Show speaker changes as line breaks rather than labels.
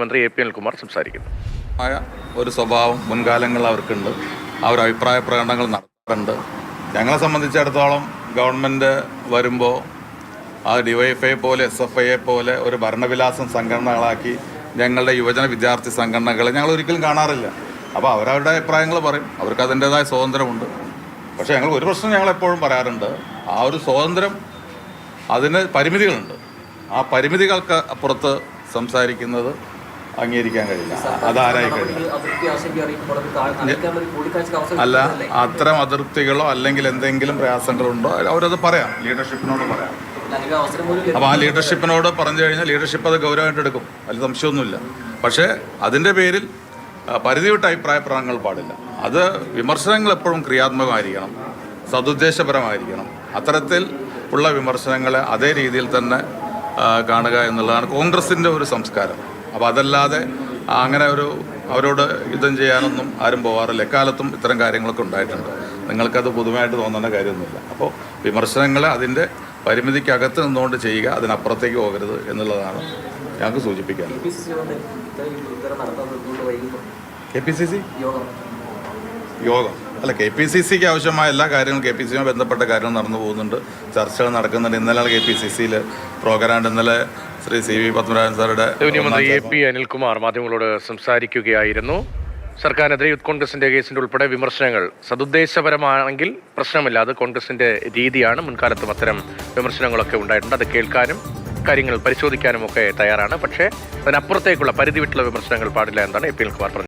മന്ത്രി A P Anilkumar സംസാരിക്കുന്നു.
ഒരു സ്വഭാവം മുൻകാലങ്ങളിൽ അവർക്കുണ്ട്. അവർ അഭിപ്രായ പ്രകടനങ്ങൾ നടത്താറുണ്ട്. ഞങ്ങളെ സംബന്ധിച്ചിടത്തോളം ഗവൺമെൻറ് വരുമ്പോൾ അത് DYFI പോലെ SFI പോലെ ഒരു ഭരണവിലാസം സംഘടനകളാക്കി ഞങ്ങളുടെ യുവജന വിദ്യാർത്ഥി സംഘടനകളെ ഞങ്ങൾ ഒരിക്കലും കാണാറില്ല. അപ്പോൾ അവരവരുടെ അഭിപ്രായങ്ങൾ പറയും, അവർക്ക് അതിൻ്റേതായ സ്വാതന്ത്ര്യമുണ്ട്. പക്ഷേ ഞങ്ങൾ ഒരു പ്രശ്നം ഞങ്ങളെപ്പോഴും പറയാറുണ്ട്, ആ ഒരു സ്വാതന്ത്ര്യം അതിന് പരിമിതികളുണ്ട്. ആ പരിമിതികൾക്ക് അപ്പുറത്ത് സംസാരിക്കുന്നത് അംഗീകരിക്കാൻ കഴിയില്ല. അതാരായി കഴിയില്ല. അല്ല, അത്തരം അതിർത്തികളോ അല്ലെങ്കിൽ എന്തെങ്കിലും പ്രയാസങ്ങളുണ്ടോ അവരത് പറയാം, ലീഡർഷിപ്പിനോട് പറയാം. അപ്പോൾ ആ ലീഡർഷിപ്പിനോട് പറഞ്ഞു കഴിഞ്ഞാൽ ലീഡർഷിപ്പ് അത് ഗൗരവമായിട്ട് എടുക്കും, അതിൽ സംശയമൊന്നുമില്ല. പക്ഷേ അതിൻ്റെ പേരിൽ പരിധി വിട്ട അഭിപ്രായ പ്രകടനങ്ങൾ പാടില്ല. അത് വിമർശനങ്ങൾ എപ്പോഴും ക്രിയാത്മകമായിരിക്കണം, സതുദ്ദേശപരമായിരിക്കണം. അത്തരത്തിൽ ഉള്ള വിമർശനങ്ങളെ അതേ രീതിയിൽ തന്നെ കാണുക എന്നുള്ളതാണ് കോൺഗ്രസിൻ്റെ ഒരു സംസ്കാരം. അപ്പോൾ അതല്ലാതെ അങ്ങനെ അവരോട് യുദ്ധം ചെയ്യാനൊന്നും ആരും പോകാറില്ല. എക്കാലത്തും ഇത്തരം കാര്യങ്ങളൊക്കെ ഉണ്ടായിട്ടുണ്ട്. നിങ്ങൾക്കത് പുതുമയായിട്ട് തോന്നേണ്ട കാര്യമൊന്നുമില്ല. അപ്പോൾ വിമർശനങ്ങളെ അതിൻ്റെ പരിമിതിക്കകത്ത് നിന്നുകൊണ്ട് ചെയ്യുക, അതിനപ്പുറത്തേക്ക് പോകരുത് എന്നുള്ളതാണ് ഞങ്ങൾക്ക് സൂചിപ്പിക്കാനുള്ളത്. KPCC യോഗം അല്ല, KPCCക്ക് ആവശ്യമായ എല്ലാ കാര്യങ്ങളും KPCCയുമായി ബന്ധപ്പെട്ട കാര്യങ്ങൾ നടന്നു പോകുന്നുണ്ട്, ചർച്ചകൾ നടക്കുന്നുണ്ട്. ഇന്നലെ KPCCയിൽ പ്രോഗ്രാം, ഇന്നലെ ശ്രീ CV പത്മനാഭൻ സാറുടെ
മന്ത്രി എ പി അനിൽകുമാർ മാധ്യമങ്ങളോട് സംസാരിക്കുകയായിരുന്നു. സർക്കാരിനെതിരെ യൂത്ത് കോൺഗ്രസിന്റെ കേസിന്റെ ഉൾപ്പെടെ വിമർശനങ്ങൾ സതുദ്ദേശപരമാണെങ്കിൽ പ്രശ്നമില്ല, അത് കോൺഗ്രസിന്റെ രീതിയാണ്. മുൻകാലത്തും അത്തരം വിമർശനങ്ങളൊക്കെ ഉണ്ടായിട്ടുണ്ട്. അത് കേൾക്കാനും കാര്യങ്ങൾ പരിശോധിക്കാനും ഒക്കെ തയ്യാറാണ്. പക്ഷേ അതിനപ്പുറത്തേക്കുള്ള പരിധി വിട്ടുള്ള വിമർശനങ്ങൾ പാടില്ല എന്നാണ് എ പി അനിൽകുമാർ പറഞ്ഞത്.